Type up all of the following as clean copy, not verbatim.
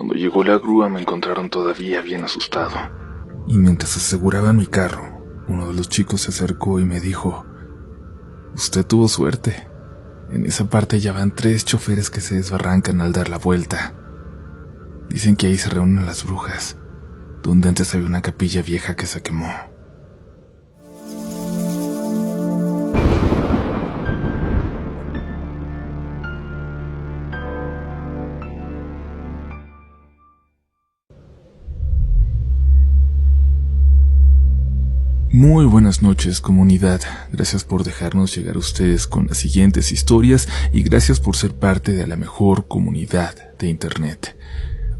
Cuando llegó la grúa me encontraron todavía bien asustado. Y mientras aseguraban mi carro, uno de los chicos se acercó y me dijo: «Usted tuvo suerte. En esa parte ya van 3 choferes que se desbarrancan al dar la vuelta. Dicen que ahí se reúnen las brujas, donde antes había una capilla vieja que se quemó». Muy buenas noches, comunidad. Gracias por dejarnos llegar a ustedes con las siguientes historias y gracias por ser parte de la mejor comunidad de Internet.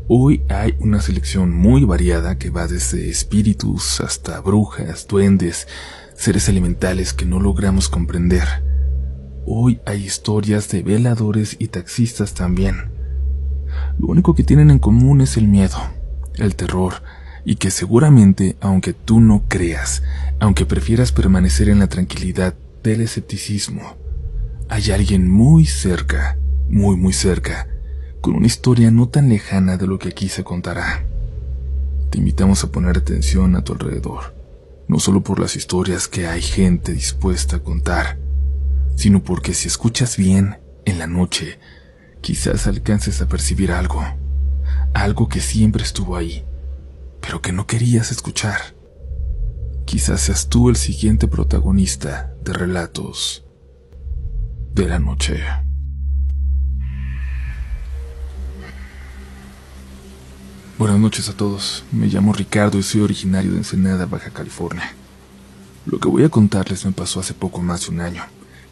Hoy hay una selección muy variada que va desde espíritus hasta brujas, duendes, seres elementales que no logramos comprender. Hoy hay historias de veladores y taxistas también. Lo único que tienen en común es el miedo, el terror, y que seguramente, aunque tú no creas, aunque prefieras permanecer en la tranquilidad del escepticismo, hay alguien muy cerca, muy cerca, con una historia no tan lejana de lo que aquí se contará. Te invitamos a poner atención a tu alrededor, no solo por las historias que hay gente dispuesta a contar, sino porque si escuchas bien, en la noche, quizás alcances a percibir algo que siempre estuvo ahí, pero que no querías escuchar. Quizás seas tú el siguiente protagonista de Relatos de la Noche. Buenas noches a todos. Me llamo Ricardo y soy originario de Ensenada, Baja California. Lo que voy a contarles me pasó hace poco más de un año,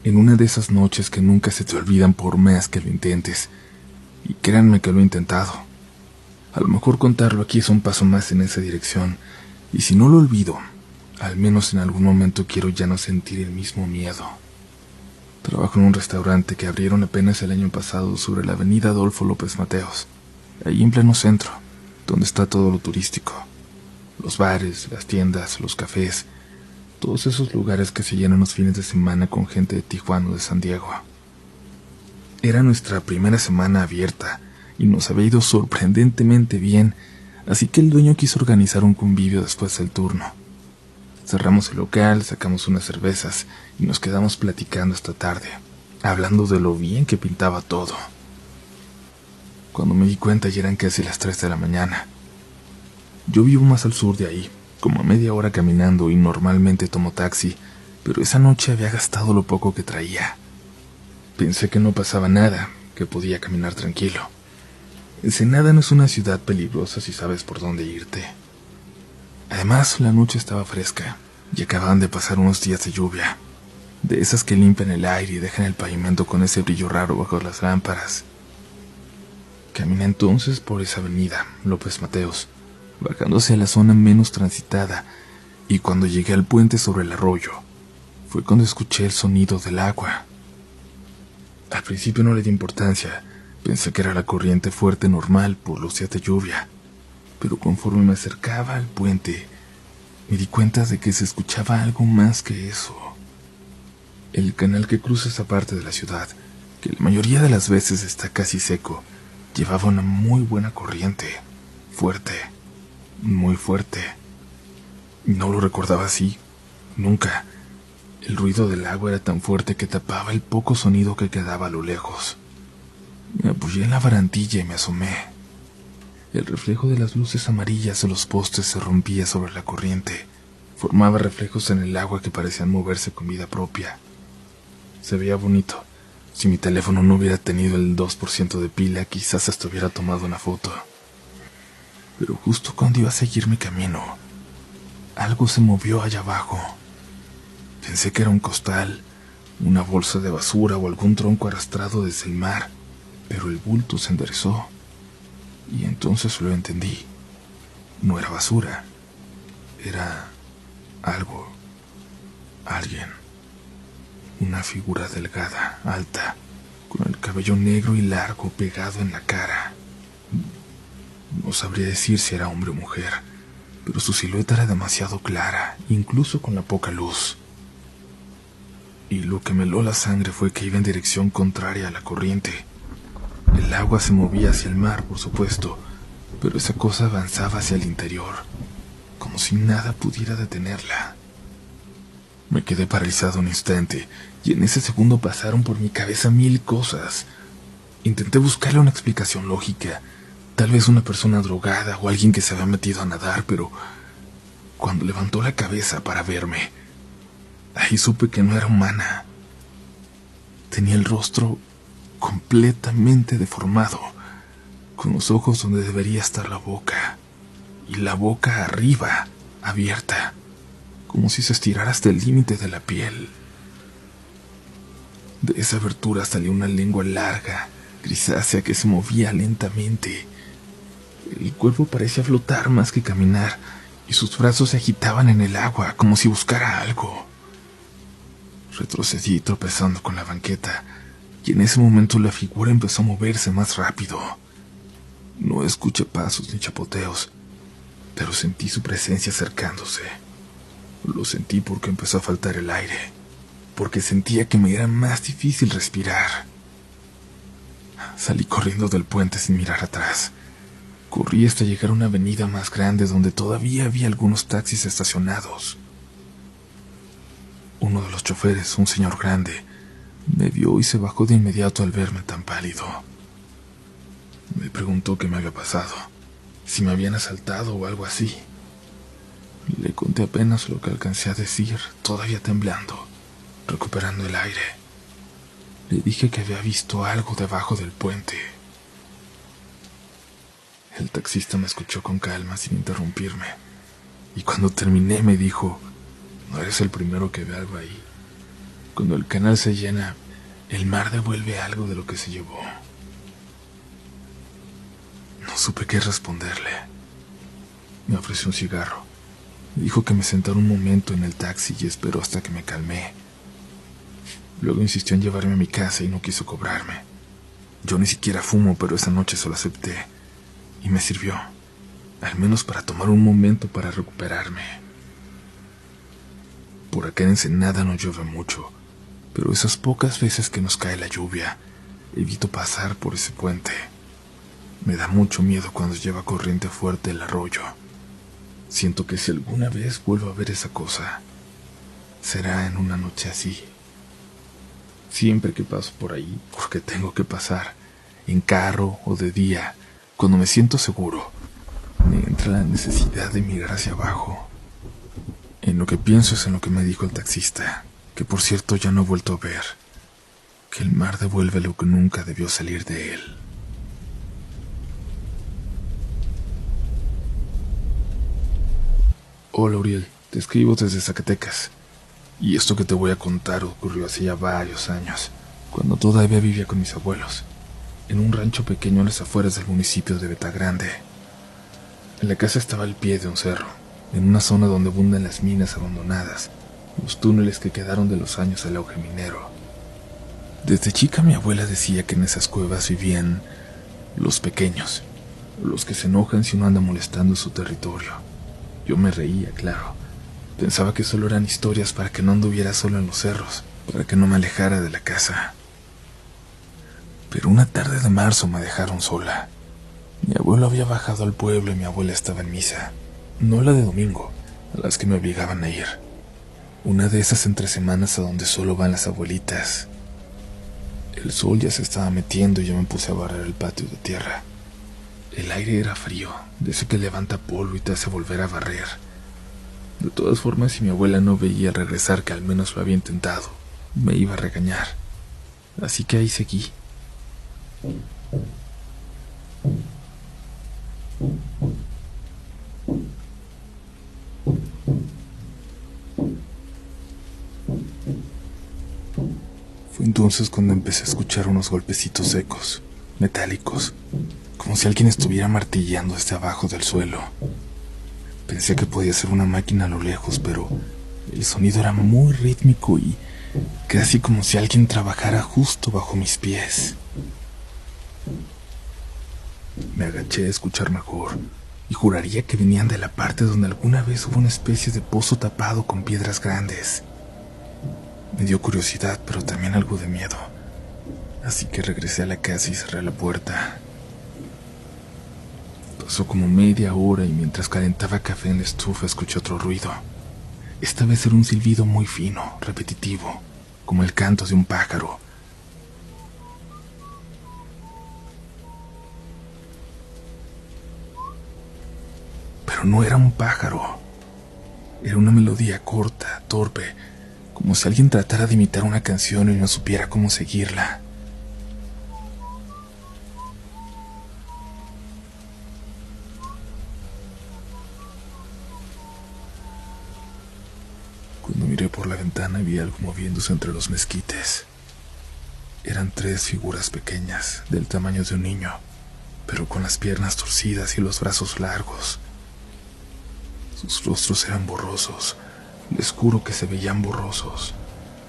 en una de esas noches que nunca se te olvidan por más que lo intentes. Y créanme que lo he intentado. A lo mejor contarlo aquí es un paso más en esa dirección, y si no lo olvido, al menos en algún momento quiero ya no sentir el mismo miedo. Trabajo en un restaurante que abrieron apenas el año pasado sobre la avenida Adolfo López Mateos, ahí en pleno centro, donde está todo lo turístico. Los bares, las tiendas, los cafés, todos esos lugares que se llenan los fines de semana con gente de Tijuana o de San Diego. Era nuestra primera semana abierta, y nos había ido sorprendentemente bien, así que el dueño quiso organizar un convivio después del turno. Cerramos el local, sacamos unas cervezas y nos quedamos platicando hasta tarde, hablando de lo bien que pintaba todo. Cuando me di cuenta ya eran casi las 3 de la mañana. Yo vivo más al sur de ahí, como a media hora caminando y normalmente tomo taxi, pero esa noche había gastado lo poco que traía. Pensé que no pasaba nada, que podía caminar tranquilo. Ensenada no es una ciudad peligrosa si sabes por dónde irte. Además, la noche estaba fresca y acababan de pasar unos días de lluvia, de esas que limpian el aire y dejan el pavimento con ese brillo raro bajo las lámparas. Caminé entonces por esa avenida, López Mateos, bajando hacia la zona menos transitada, y cuando llegué al puente sobre el arroyo, fue cuando escuché el sonido del agua. Al principio no le di importancia. Pensé que era la corriente fuerte normal por los días de lluvia, pero conforme me acercaba al puente, me di cuenta de que se escuchaba algo más que eso. El canal que cruza esa parte de la ciudad, que la mayoría de las veces está casi seco, llevaba una muy buena corriente, fuerte, muy fuerte. No lo recordaba así, nunca. El ruido del agua era tan fuerte que tapaba el poco sonido que quedaba a lo lejos. Me apoyé en la barandilla y me asomé. El reflejo de las luces amarillas de los postes se rompía sobre la corriente. Formaba reflejos en el agua que parecían moverse con vida propia. Se veía bonito. Si mi teléfono no hubiera tenido el 2% de pila, quizás hasta hubiera tomado una foto. Pero justo cuando iba a seguir mi camino, algo se movió allá abajo. Pensé que era un costal, una bolsa de basura o algún tronco arrastrado desde el mar. Pero el bulto se enderezó, y entonces lo entendí. No era basura, era algo, alguien, una figura delgada, alta, con el cabello negro y largo pegado en la cara. No sabría decir si era hombre o mujer, pero su silueta era demasiado clara, incluso con la poca luz. Y lo que me heló la sangre fue que iba en dirección contraria a la corriente. El agua se movía hacia el mar, por supuesto, pero esa cosa avanzaba hacia el interior, como si nada pudiera detenerla. Me quedé paralizado un instante, y en ese segundo pasaron por mi cabeza 1000 cosas. Intenté buscarle una explicación lógica, tal vez una persona drogada o alguien que se había metido a nadar, pero cuando levantó la cabeza para verme, ahí supe que no era humana. Tenía el rostro completamente deformado, con los ojos donde debería estar la boca, y la boca arriba, abierta, como si se estirara hasta el límite de la piel. De esa abertura salió una lengua larga, grisácea, que se movía lentamente. El cuerpo parecía flotar más que caminar, y sus brazos se agitaban en el agua como si buscara algo. Retrocedí tropezando con la banqueta, y en ese momento la figura empezó a moverse más rápido. No escuché pasos ni chapoteos, pero sentí su presencia acercándose. Lo sentí porque empezó a faltar el aire, porque sentía que me era más difícil respirar. Salí corriendo del puente sin mirar atrás. Corrí hasta llegar a una avenida más grande donde todavía había algunos taxis estacionados. Uno de los choferes, un señor grande, me vio y se bajó de inmediato al verme tan pálido. Me preguntó qué me había pasado, si me habían asaltado o algo así. Le conté apenas lo que alcancé a decir, todavía temblando, recuperando el aire. Le dije que había visto algo debajo del puente. El taxista me escuchó con calma sin interrumpirme, y cuando terminé me dijo: no eres el primero que ve algo ahí. Cuando el canal se llena, el mar devuelve algo de lo que se llevó. No supe qué responderle. Me ofreció un cigarro. Me dijo que me sentara un momento en el taxi y esperó hasta que me calmé. Luego insistió en llevarme a mi casa y no quiso cobrarme. Yo ni siquiera fumo, pero esa noche se lo acepté. Y me sirvió, al menos para tomar un momento para recuperarme. Por acá en Ensenada no llueve mucho, pero esas pocas veces que nos cae la lluvia, evito pasar por ese puente. Me da mucho miedo cuando lleva corriente fuerte el arroyo. Siento que si alguna vez vuelvo a ver esa cosa, será en una noche así. Siempre que paso por ahí, porque tengo que pasar, en carro o de día, cuando me siento seguro, me entra la necesidad de mirar hacia abajo. En lo que pienso es en lo que me dijo el taxista, que por cierto ya no he vuelto a ver, que el mar devuelve lo que nunca debió salir de él. Hola Uriel, te escribo desde Zacatecas. Y esto que te voy a contar ocurrió hace ya varios años, cuando todavía vivía con mis abuelos, en un rancho pequeño a las afueras del municipio de Betagrande. En la casa estaba al pie de un cerro, en una zona donde abundan las minas abandonadas, los túneles que quedaron de los años del auge minero. Desde chica mi abuela decía que en esas cuevas vivían los pequeños, los que se enojan si uno anda molestando su territorio. Yo me reía, claro. Pensaba que solo eran historias para que no anduviera solo en los cerros, para que no me alejara de la casa. Pero una tarde de marzo me dejaron sola. Mi abuelo había bajado al pueblo y mi abuela estaba en misa. No la de domingo, a las que me obligaban a ir. Una de esas entre semanas a donde solo van las abuelitas. El sol ya se estaba metiendo y yo me puse a barrer el patio de tierra. El aire era frío, de ese que levanta polvo y te hace volver a barrer. De todas formas, si mi abuela no veía regresar, que al menos lo había intentado, me iba a regañar. Así que ahí seguí. Fue entonces cuando empecé a escuchar unos golpecitos secos, metálicos, como si alguien estuviera martillando desde abajo del suelo. Pensé que podía ser una máquina a lo lejos, pero el sonido era muy rítmico y casi como si alguien trabajara justo bajo mis pies. Me agaché a escuchar mejor y juraría que venían de la parte donde alguna vez hubo una especie de pozo tapado con piedras grandes. Me dio curiosidad, pero también algo de miedo, así que regresé a la casa y cerré la puerta. Pasó como media hora y mientras calentaba café en la estufa escuché otro ruido. Esta vez era un silbido muy fino, repetitivo, como el canto de un pájaro. Pero no era un pájaro. Era una melodía corta, torpe, como si alguien tratara de imitar una canción y no supiera cómo seguirla. Cuando miré por la ventana vi algo moviéndose entre los mezquites. Eran 3 figuras pequeñas, del tamaño de un niño, pero con las piernas torcidas y los brazos largos. Sus rostros eran borrosos, les juro que se veían borrosos,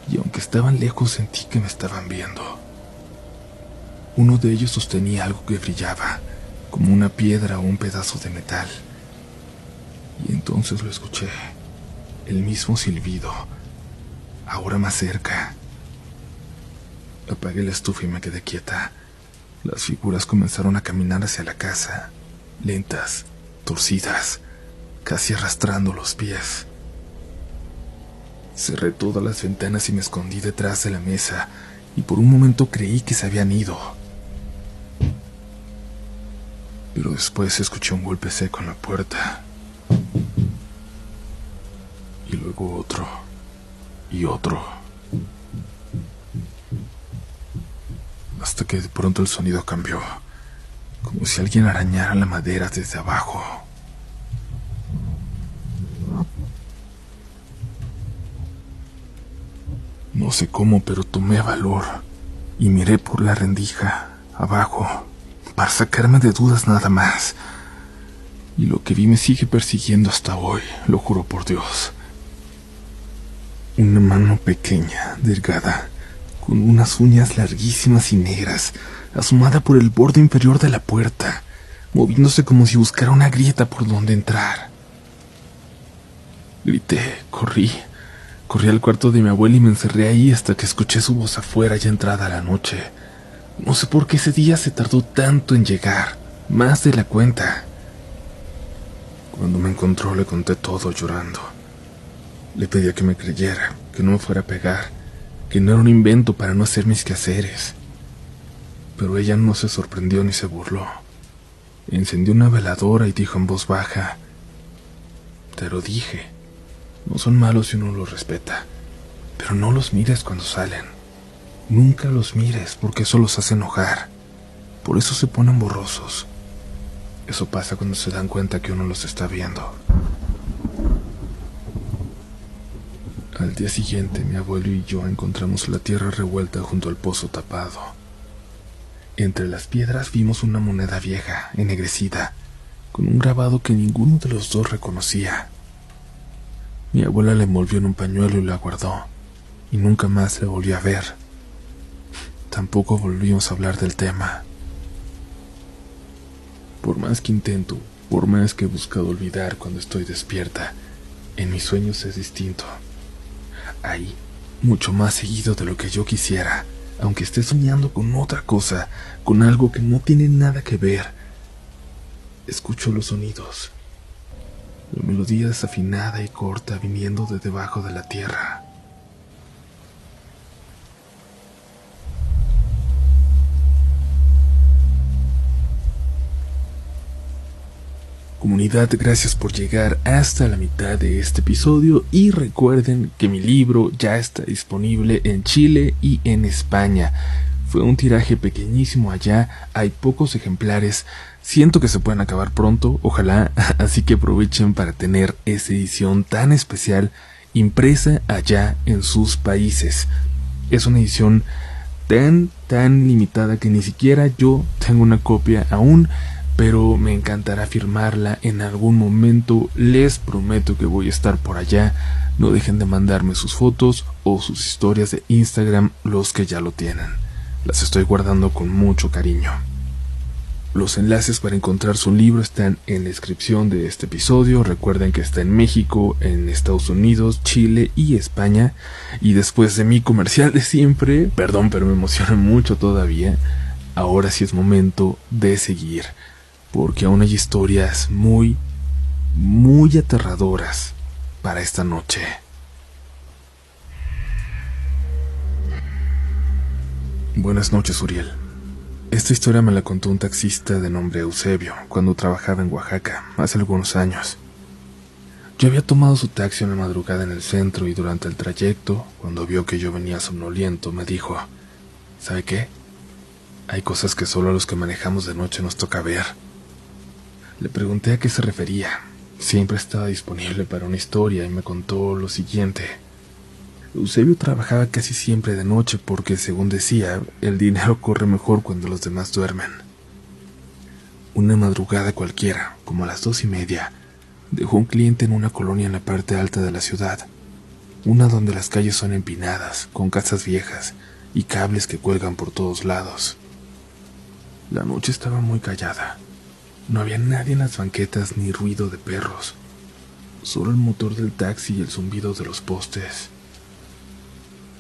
y aunque estaban lejos sentí que me estaban viendo. Uno de ellos sostenía algo que brillaba, como una piedra o un pedazo de metal. Y entonces lo escuché, el mismo silbido, ahora más cerca. Apagué la estufa y me quedé quieta. Las figuras comenzaron a caminar hacia la casa, lentas, torcidas, casi arrastrando los pies. Cerré todas las ventanas y me escondí detrás de la mesa, y por un momento creí que se habían ido. Pero después escuché un golpe seco en la puerta. Y luego otro, y otro. Hasta que de pronto el sonido cambió, como si alguien arañara la madera desde abajo. No sé cómo, pero tomé valor y miré por la rendija, abajo, para sacarme de dudas nada más. Y lo que vi me sigue persiguiendo hasta hoy, lo juro por Dios. Una mano pequeña, delgada, con unas uñas larguísimas y negras, asomada por el borde inferior de la puerta, moviéndose como si buscara una grieta por donde entrar. Grité, corrí al cuarto de mi abuela y me encerré ahí hasta que escuché su voz afuera ya entrada la noche. No sé por qué ese día se tardó tanto en llegar, más de la cuenta. Cuando me encontró le conté todo llorando. Le pedía que me creyera, que no me fuera a pegar, que no era un invento para no hacer mis quehaceres. Pero ella no se sorprendió ni se burló. Encendió una veladora y dijo en voz baja: "Te lo dije, no son malos si uno los respeta, pero no los mires cuando salen. Nunca los mires porque eso los hace enojar. Por eso se ponen borrosos. Eso pasa cuando se dan cuenta que uno los está viendo". Al día siguiente, mi abuelo y yo encontramos la tierra revuelta junto al pozo tapado. Entre las piedras vimos una moneda vieja, ennegrecida, con un grabado que ninguno de los dos reconocía. Mi abuela la envolvió en un pañuelo y la guardó, y nunca más la volví a ver. Tampoco volvimos a hablar del tema. Por más que intento, por más que he buscado olvidar cuando estoy despierta, en mis sueños es distinto. Ahí, mucho más seguido de lo que yo quisiera, aunque esté soñando con otra cosa, con algo que no tiene nada que ver, escucho los sonidos. La melodía desafinada y corta viniendo de debajo de la tierra. Comunidad, gracias por llegar hasta la mitad de este episodio y recuerden que mi libro ya está disponible en Chile y en España. Fue un tiraje pequeñísimo allá, hay pocos ejemplares, siento que se pueden acabar pronto, ojalá, así que aprovechen para tener esa edición tan especial impresa allá en sus países. Es una edición tan limitada que ni siquiera yo tengo una copia aún, pero me encantará firmarla en algún momento. Les prometo que voy a estar por allá. No dejen de mandarme sus fotos o sus historias de Instagram, los que ya lo tienen. Las estoy guardando con mucho cariño. Los enlaces para encontrar su libro están en la descripción de este episodio. Recuerden que está en México, en Estados Unidos, Chile y España. Y después de mi comercial de siempre, perdón, pero me emociona mucho todavía, ahora sí es momento de seguir. porque aún hay historias muy, muy aterradoras para esta noche. Buenas noches, Uriel. Esta historia me la contó un taxista de nombre Eusebio cuando trabajaba en Oaxaca, hace algunos años. Yo había tomado su taxi una madrugada en el centro y durante el trayecto, cuando vio que yo venía somnoliento, me dijo: ¿sabe qué? Hay cosas que solo a los que manejamos de noche nos toca ver. Le pregunté a qué se refería. Siempre estaba disponible para una historia y me contó lo siguiente. Eusebio trabajaba casi siempre de noche porque, según decía, el dinero corre mejor cuando los demás duermen. Una madrugada cualquiera, como a las 2:30, dejó un cliente en una colonia en la parte alta de la ciudad, una donde las calles son empinadas, con casas viejas y cables que cuelgan por todos lados. La noche estaba muy callada. No había nadie en las banquetas ni ruido de perros, solo el motor del taxi y el zumbido de los postes.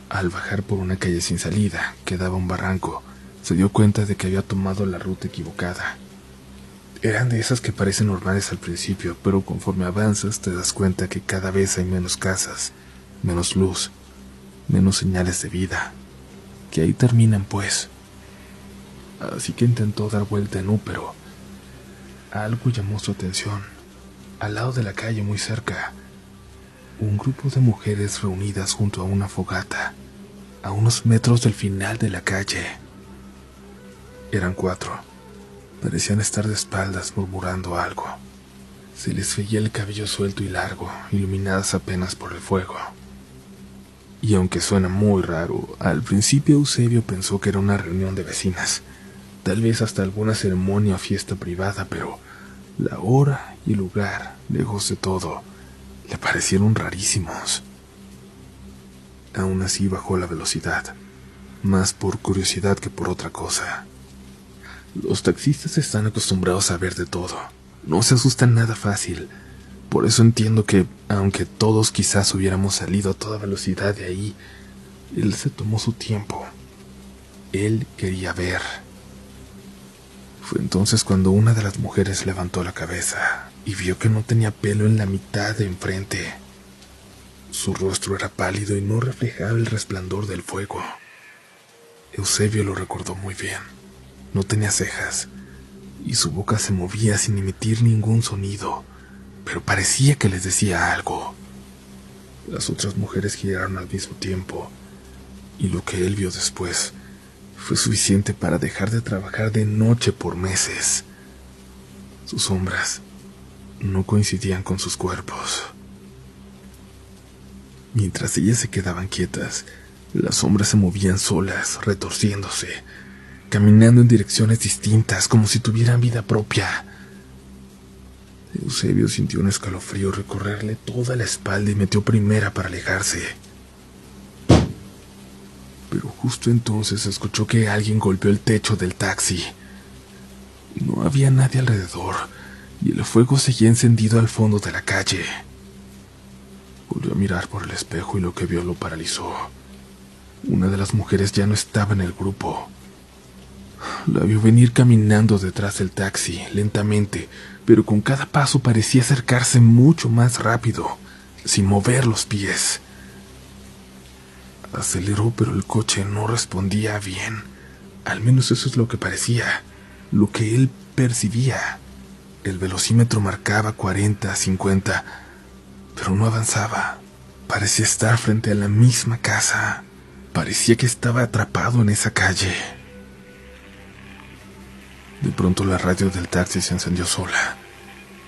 Al bajar por una calle sin salida, que daba a un barranco, se dio cuenta de que había tomado la ruta equivocada. Eran de esas que parecen normales al principio, pero conforme avanzas te das cuenta que cada vez hay menos casas, menos luz, menos señales de vida, que ahí terminan pues. Así que intentó dar vuelta en U, pero algo llamó su atención. Al lado de la calle, muy cerca, un grupo de mujeres reunidas junto a una fogata, a unos metros del final de la calle. Eran 4. Parecían estar de espaldas murmurando algo. Se les veía el cabello suelto y largo, iluminadas apenas por el fuego. Y aunque suena muy raro, al principio Eusebio pensó que era una reunión de vecinas, tal vez hasta alguna ceremonia o fiesta privada, pero la hora y el lugar, lejos de todo, le parecieron rarísimos. Aún así bajó la velocidad, más por curiosidad que por otra cosa. Los taxistas están acostumbrados a ver de todo, no se asustan nada fácil. Por eso entiendo que, aunque todos quizás hubiéramos salido a toda velocidad de ahí, él se tomó su tiempo. Él quería ver. Fue entonces cuando una de las mujeres levantó la cabeza y vio que no tenía pelo en la mitad de enfrente. Su rostro era pálido y no reflejaba el resplandor del fuego. Eusebio lo recordó muy bien. No tenía cejas y su boca se movía sin emitir ningún sonido, pero parecía que les decía algo. Las otras mujeres giraron al mismo tiempo y lo que él vio después fue suficiente para dejar de trabajar de noche por meses. Sus sombras no coincidían con sus cuerpos. Mientras ellas se quedaban quietas, las sombras se movían solas, retorciéndose, caminando en direcciones distintas, como si tuvieran vida propia. Eusebio sintió un escalofrío recorrerle toda la espalda y metió primera para alejarse. Pero justo entonces escuchó que alguien golpeó el techo del taxi. No había nadie alrededor, y el fuego seguía encendido al fondo de la calle. Volvió a mirar por el espejo y lo que vio lo paralizó. Una de las mujeres ya no estaba en el grupo. La vio venir caminando detrás del taxi, lentamente, pero con cada paso parecía acercarse mucho más rápido, sin mover los pies. Aceleró, pero el coche no respondía bien. Al menos eso es lo que parecía, lo que él percibía. El velocímetro marcaba 40, 50, pero no avanzaba. Parecía estar frente a la misma casa. Parecía que estaba atrapado en esa calle. De pronto la radio del taxi se encendió sola.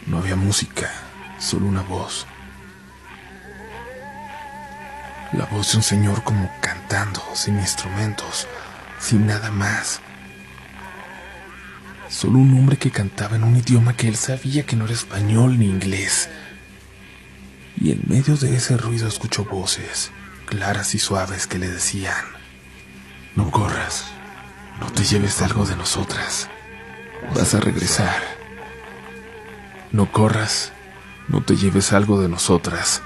No había música, solo una voz. La voz de un señor como cantando, sin instrumentos, sin nada más. Solo un hombre que cantaba en un idioma que él sabía que no era español ni inglés. Y en medio de ese ruido escuchó voces, claras y suaves, que le decían: no corras, no te lleves algo de nosotras, vas a regresar. No corras, no te lleves algo de nosotras,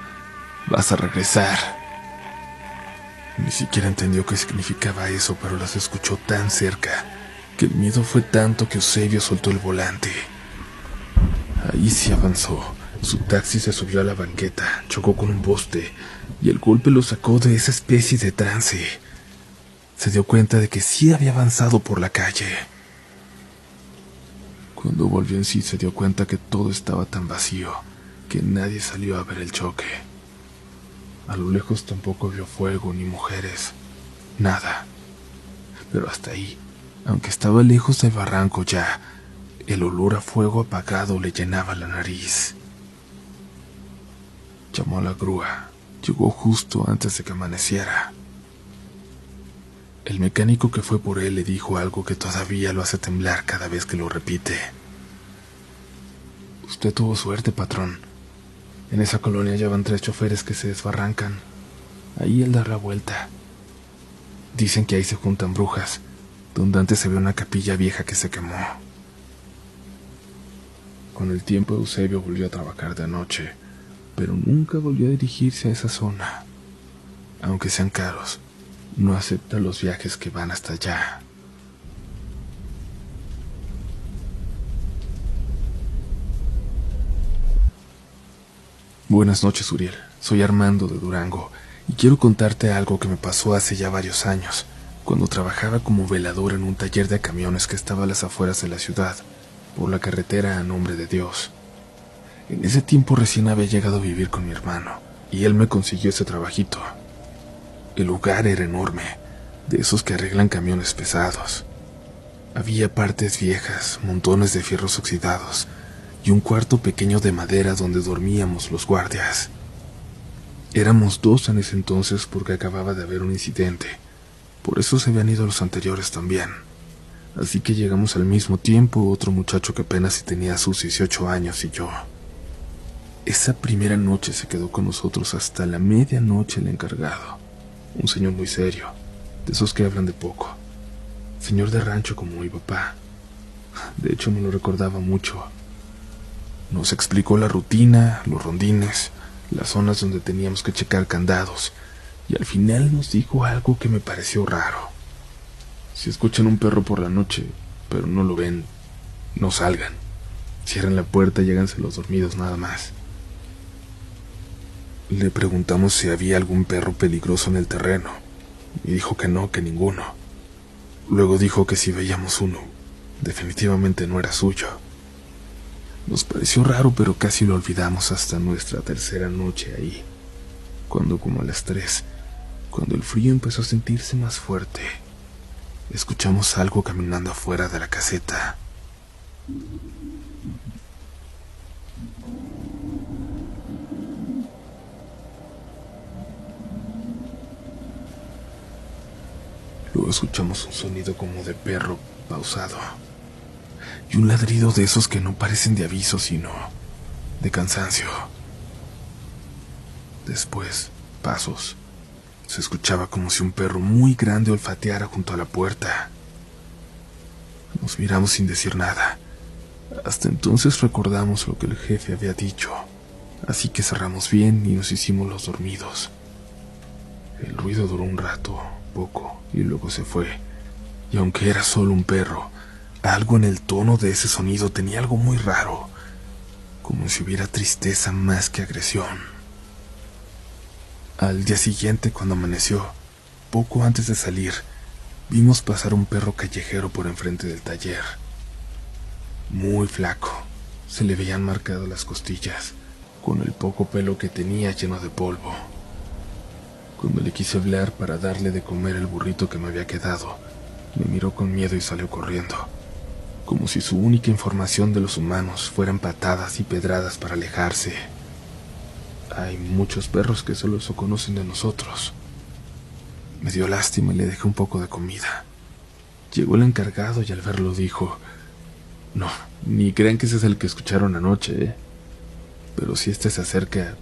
vas a regresar. Ni siquiera entendió qué significaba eso, pero las escuchó tan cerca que el miedo fue tanto que Eusebio soltó el volante Ahí sí avanzó. Su taxi se subió a la banqueta, chocó con un poste y el golpe lo sacó de esa especie de trance. Se dio cuenta de que sí había avanzado por la calle. Cuando volvió en sí se dio cuenta que todo estaba tan vacío que nadie salió a ver el choque. A lo lejos tampoco vio fuego ni mujeres, nada. Pero hasta ahí, aunque estaba lejos del barranco ya, el olor a fuego apagado le llenaba la nariz. Llamó a la grúa. Llegó justo antes de que amaneciera. El mecánico que fue por él le dijo algo que todavía lo hace temblar cada vez que lo repite. Usted tuvo suerte, patrón. En esa colonia ya van 3 choferes que se desbarrancan. Ahí al dar la vuelta. Dicen que ahí se juntan brujas, donde antes se ve una capilla vieja que se quemó. Con el tiempo Eusebio volvió a trabajar de noche, pero nunca volvió a dirigirse a esa zona. Aunque sean caros, no acepta los viajes que van hasta allá. Buenas noches, Uriel. Soy Armando de Durango y quiero contarte algo que me pasó hace ya varios años, cuando trabajaba como velador en un taller de camiones que estaba a las afueras de la ciudad, por la carretera a Nombre de Dios. En ese tiempo recién había llegado a vivir con mi hermano y él me consiguió ese trabajito. El lugar era enorme, de esos que arreglan camiones pesados. Había partes viejas, montones de fierros oxidados y un cuarto pequeño de madera donde dormíamos los guardias. Éramos 2 en ese entonces porque acababa de haber un incidente, por eso se habían ido los anteriores también. Así que llegamos al mismo tiempo otro muchacho que apenas si tenía sus 18 años y yo. Esa primera noche se quedó con nosotros hasta la medianoche el encargado, un señor muy serio, de esos que hablan de poco, señor de rancho como mi papá. De hecho me lo recordaba mucho. Nos explicó la rutina, los rondines, las zonas donde teníamos que checar candados, y al final nos dijo algo que me pareció raro. Si escuchan un perro por la noche, pero no lo ven, no salgan. Cierren la puerta y háganse los dormidos nada más. Le preguntamos si había algún perro peligroso en el terreno, y dijo que no, que ninguno. Luego dijo que si veíamos uno, definitivamente no era suyo. Nos pareció raro, pero casi lo olvidamos hasta nuestra tercera noche ahí, cuando como a las 3, cuando el frío empezó a sentirse más fuerte, escuchamos algo caminando afuera de la caseta. Luego escuchamos un sonido como de perro pausado y un ladrido de esos que no parecen de aviso sino de cansancio. Después, pasos. Se escuchaba como si un perro muy grande olfateara junto a la puerta. Nos miramos sin decir nada. Hasta entonces recordamos lo que el jefe había dicho, así que cerramos bien y nos hicimos los dormidos. El ruido duró un rato, poco, y luego se fue. Y aunque era solo un perro, algo en el tono de ese sonido tenía algo muy raro, como si hubiera tristeza más que agresión. Al día siguiente, cuando amaneció, poco antes de salir, vimos pasar un perro callejero por enfrente del taller. Muy flaco, se le veían marcadas las costillas, con el poco pelo que tenía lleno de polvo. Cuando le quise hablar para darle de comer el burrito que me había quedado, me miró con miedo y salió corriendo, como si su única información de los humanos fueran patadas y pedradas para alejarse. Hay muchos perros que solo eso conocen de nosotros. Me dio lástima y le dejé un poco de comida. Llegó el encargado y al verlo dijo: no, ni crean que ese es el que escucharon anoche, ¿eh? Pero si este se acerca,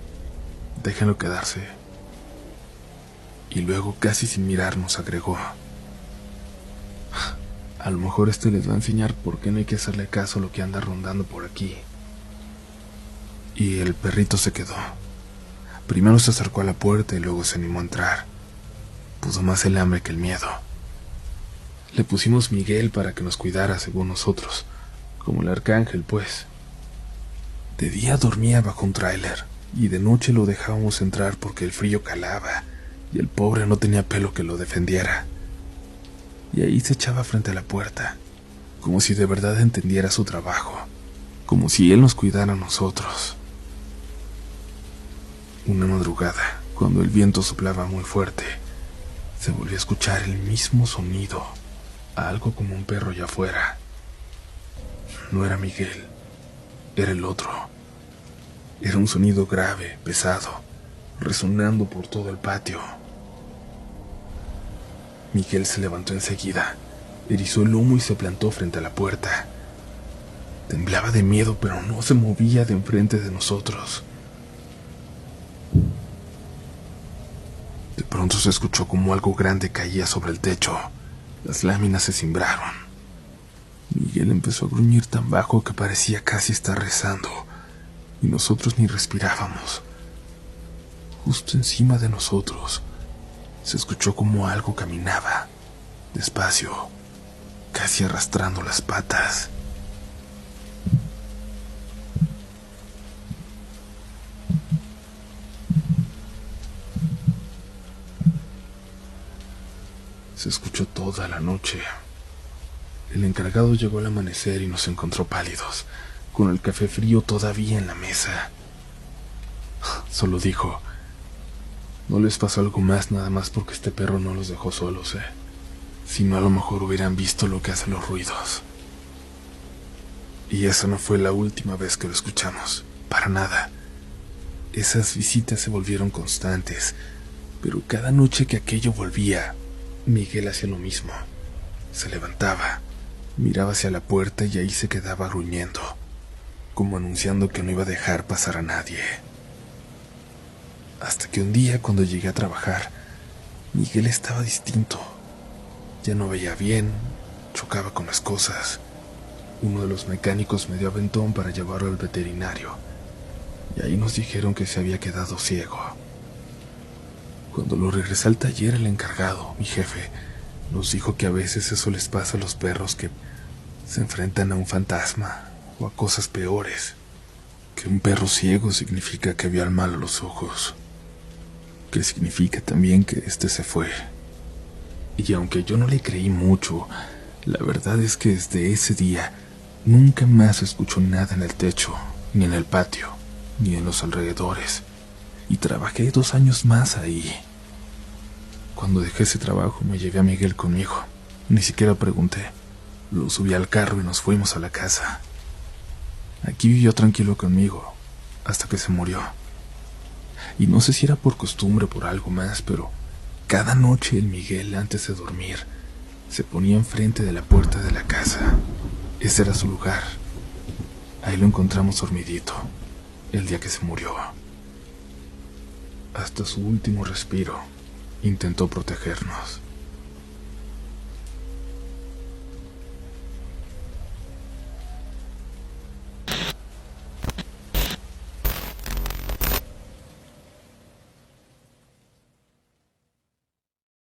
déjenlo quedarse. Y luego, casi sin mirarnos, agregó: a lo mejor este les va a enseñar por qué no hay que hacerle caso a lo que anda rondando por aquí. Y el perrito se quedó. Primero se acercó a la puerta y luego se animó a entrar. Puso más el hambre que el miedo. Le pusimos Miguel para que nos cuidara según nosotros, como el arcángel, pues. De día dormía bajo un tráiler y de noche lo dejábamos entrar porque el frío calaba y el pobre no tenía pelo que lo defendiera. Y ahí se echaba frente a la puerta, como si de verdad entendiera su trabajo, como si él nos cuidara a nosotros. Una madrugada, cuando el viento soplaba muy fuerte, se volvió a escuchar el mismo sonido, algo como un perro allá afuera. No era Miguel, era el otro. Era un sonido grave, pesado, resonando por todo el patio. Miguel se levantó enseguida, erizó el lomo y se plantó frente a la puerta. Temblaba de miedo, pero no se movía de enfrente de nosotros. De pronto se escuchó como algo grande caía sobre el techo. Las láminas se cimbraron. Miguel empezó a gruñir tan bajo que parecía casi estar rezando, y nosotros ni respirábamos. Justo encima de nosotros se escuchó como algo caminaba, despacio, casi arrastrando las patas. Se escuchó toda la noche. El encargado llegó al amanecer y nos encontró pálidos, con el café frío todavía en la mesa. Solo dijo: no les pasó algo más nada más porque este perro no los dejó solos, Si no, a lo mejor hubieran visto lo que hacen los ruidos. Y esa no fue la última vez que lo escuchamos, para nada. Esas visitas se volvieron constantes, pero cada noche que aquello volvía, Miguel hacía lo mismo. Se levantaba, miraba hacia la puerta y ahí se quedaba gruñendo, como anunciando que no iba a dejar pasar a nadie. Hasta que un día, cuando llegué a trabajar, Miguel estaba distinto. Ya no veía bien, chocaba con las cosas. Uno de los mecánicos me dio aventón para llevarlo al veterinario, y ahí nos dijeron que se había quedado ciego. Cuando lo regresé al taller, el encargado, mi jefe, nos dijo que a veces eso les pasa a los perros que se enfrentan a un fantasma o a cosas peores, que un perro ciego significa que vio al mal a los ojos, que significa también que este se fue. Y aunque yo no le creí mucho, la verdad es que desde ese día nunca más escuchó nada en el techo, ni en el patio, ni en los alrededores, y trabajé 2 años más ahí. Cuando dejé ese trabajo me llevé a Miguel conmigo, ni siquiera pregunté. Lo subí al carro y nos fuimos a la casa. Aquí vivió tranquilo conmigo, hasta que se murió. Y no sé si era por costumbre o por algo más, pero cada noche el Miguel, antes de dormir, se ponía enfrente de la puerta de la casa. Ese era su lugar. Ahí lo encontramos dormidito, el día que se murió. Hasta su último respiro, intentó protegernos.